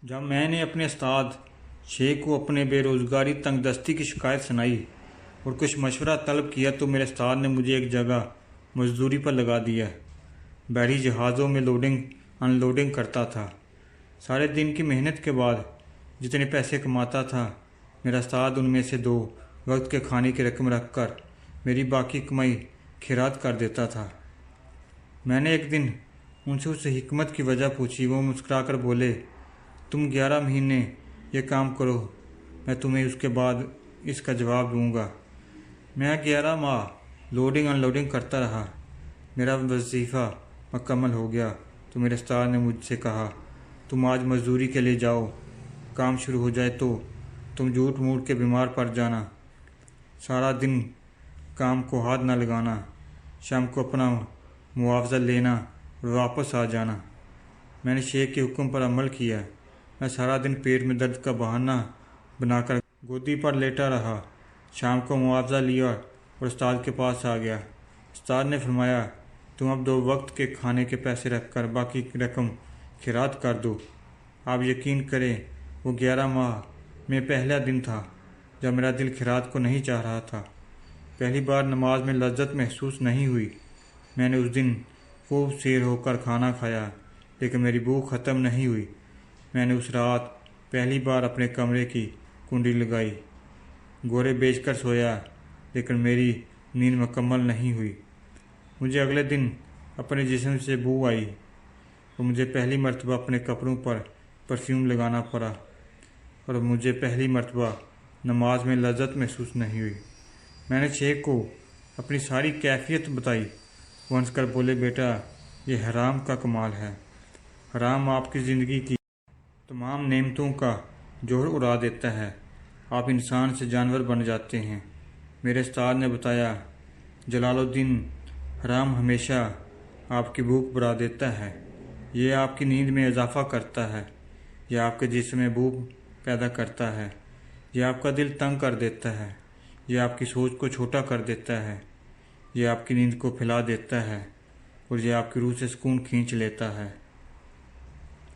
جب میں نے اپنے استاد شیخ کو اپنے بے روزگاری تنگ دستی کی شکایت سنائی اور کچھ مشورہ طلب کیا تو میرے استاد نے مجھے ایک جگہ مزدوری پر لگا دیا۔ بحری جہازوں میں لوڈنگ ان لوڈنگ کرتا تھا۔ سارے دن کی محنت کے بعد جتنے پیسے کماتا تھا میرا استاد ان میں سے 2 وقت کے کھانے کی رقم رکھ کر میری باقی کمائی خیرات کر دیتا تھا۔ میں نے ایک دن ان سے اس حکمت کی وجہ پوچھی۔ وہ مسکرا کر بولے، تم 11 مہینے یہ کام کرو، میں تمہیں اس کے بعد اس کا جواب دوں گا۔ میں 11 ماہ لوڈنگ ان لوڈنگ کرتا رہا۔ میرا وظیفہ مکمل ہو گیا تو میرے استاد نے مجھ سے کہا، تم آج مزدوری کے لیے جاؤ، کام شروع ہو جائے تو تم جھوٹ موٹ کے بیمار پڑ جانا، سارا دن کام کو ہاتھ نہ لگانا، شام کو اپنا معاوضہ لینا اور واپس آ جانا۔ میں نے شیخ کے حکم پر عمل کیا۔ میں سارا دن پیٹ میں درد کا بہانہ بنا کر گودی پر لیٹا رہا۔ شام کو معاوضہ لیا اور استاد کے پاس آ گیا۔ استاد نے فرمایا، تم اب 2 وقت کے کھانے کے پیسے رکھ کر باقی رقم خیرات کر دو۔ آپ یقین کریں وہ 11 ماہ میں پہلا دن تھا جب میرا دل خیرات کو نہیں چاہ رہا تھا۔ پہلی بار نماز میں لذت محسوس نہیں ہوئی۔ میں نے اس دن خوب سیر ہو کر کھانا کھایا لیکن میری بھوک ختم نہیں ہوئی۔ میں نے اس رات پہلی بار اپنے کمرے کی کنڈی لگائی، گورے بیچ کر سویا لیکن میری نیند مکمل نہیں ہوئی۔ مجھے اگلے دن اپنے جسم سے بو آئی اور مجھے پہلی مرتبہ اپنے کپڑوں پر پرفیوم لگانا پڑا اور مجھے پہلی مرتبہ نماز میں لذت محسوس نہیں ہوئی۔ میں نے شیخ کو اپنی ساری کیفیت بتائی۔ وہ ہنس کر بولے، بیٹا یہ حرام کا کمال ہے۔ حرام آپ کی زندگی کی تمام نعمتوں کا جوہر اڑا دیتا ہے، آپ انسان سے جانور بن جاتے ہیں۔ میرے استاد نے بتایا، جلال الدین، حرام ہمیشہ آپ کی بھوک بڑھا دیتا ہے، یہ آپ کی نیند میں اضافہ کرتا ہے، یہ آپ کے جسم میں بھوک پیدا کرتا ہے، یہ آپ کا دل تنگ کر دیتا ہے، یہ آپ کی سوچ کو چھوٹا کر دیتا ہے، یہ آپ کی نیند کو پھیلا دیتا ہے اور یہ آپ کی روح سے سکون کھینچ لیتا ہے۔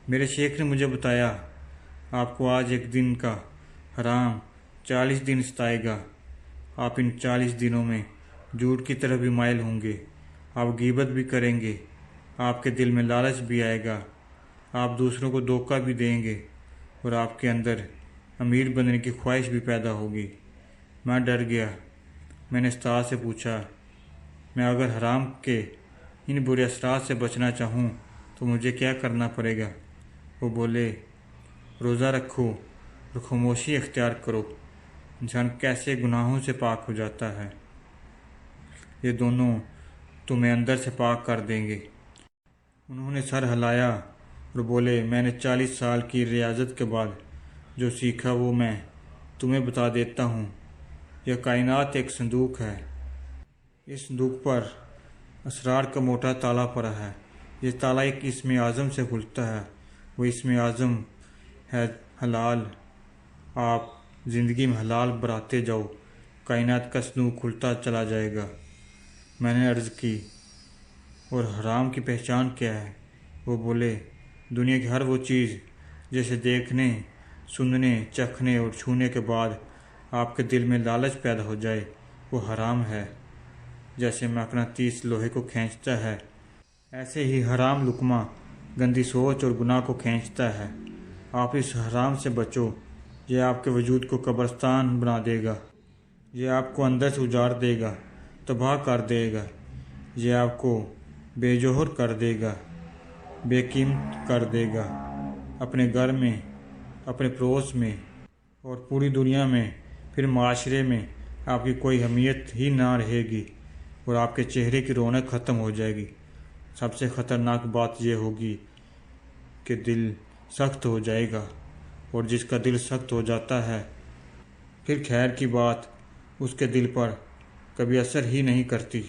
میرے شیخ نے مجھے بتایا، آپ کو آج ایک دن کا حرام 40 دن ستائے گا۔ آپ ان 40 دنوں میں جھوٹ کی طرف بھی مائل ہوں گے، آپ غیبت بھی کریں گے، آپ کے دل میں لالچ بھی آئے گا، آپ دوسروں کو دھوکہ بھی دیں گے اور آپ کے اندر امیر بننے کی خواہش بھی پیدا ہوگی۔ میں ڈر گیا۔ میں نے استاد سے پوچھا، میں اگر حرام کے ان برے اثرات سے بچنا چاہوں تو مجھے کیا کرنا پڑے گا؟ وہ بولے، روزہ رکھو اور خاموشی اختیار کرو۔ انسان کیسے گناہوں سے پاک ہو جاتا ہے، یہ دونوں تمہیں اندر سے پاک کر دیں گے۔ انہوں نے سر ہلایا اور بولے، میں نے 40 سال کی ریاضت کے بعد جو سیکھا وہ میں تمہیں بتا دیتا ہوں۔ یہ کائنات ایک صندوق ہے، اس صندوق پر اسرار کا موٹا تالا پڑا ہے۔ یہ تالا ایک اسم اعظم سے کھلتا ہے، وہ اسم اعظم ہے حلال۔ آپ زندگی میں حلال بڑھاتے جاؤ، کائنات کا صندوق کھلتا چلا جائے گا۔ میں نے عرض کی، اور حرام کی پہچان کیا ہے؟ وہ بولے، دنیا کی ہر وہ چیز جسے دیکھنے، سننے، چکھنے اور چھونے کے بعد آپ کے دل میں لالچ پیدا ہو جائے وہ حرام ہے۔ جیسے مقناطیس لوہے کو کھینچتا ہے، ایسے ہی حرام لقمہ گندی سوچ اور گناہ کو کھینچتا ہے۔ آپ اس حرام سے بچو، یہ آپ کے وجود کو قبرستان بنا دے گا، یہ آپ کو اندر سے اجاڑ دے گا، تباہ کر دے گا، یہ آپ کو بے جوہر کر دے گا، بے قیمت کر دے گا۔ اپنے گھر میں، اپنے پڑوس میں اور پوری دنیا میں، پھر معاشرے میں آپ کی کوئی اہمیت ہی نہ رہے گی اور آپ کے چہرے کی رونق ختم ہو جائے گی۔ سب سے خطرناک بات یہ ہوگی کہ دل سخت ہو جائے گا، اور جس کا دل سخت ہو جاتا ہے پھر خیر کی بات اس کے دل پر کبھی اثر ہی نہیں کرتی۔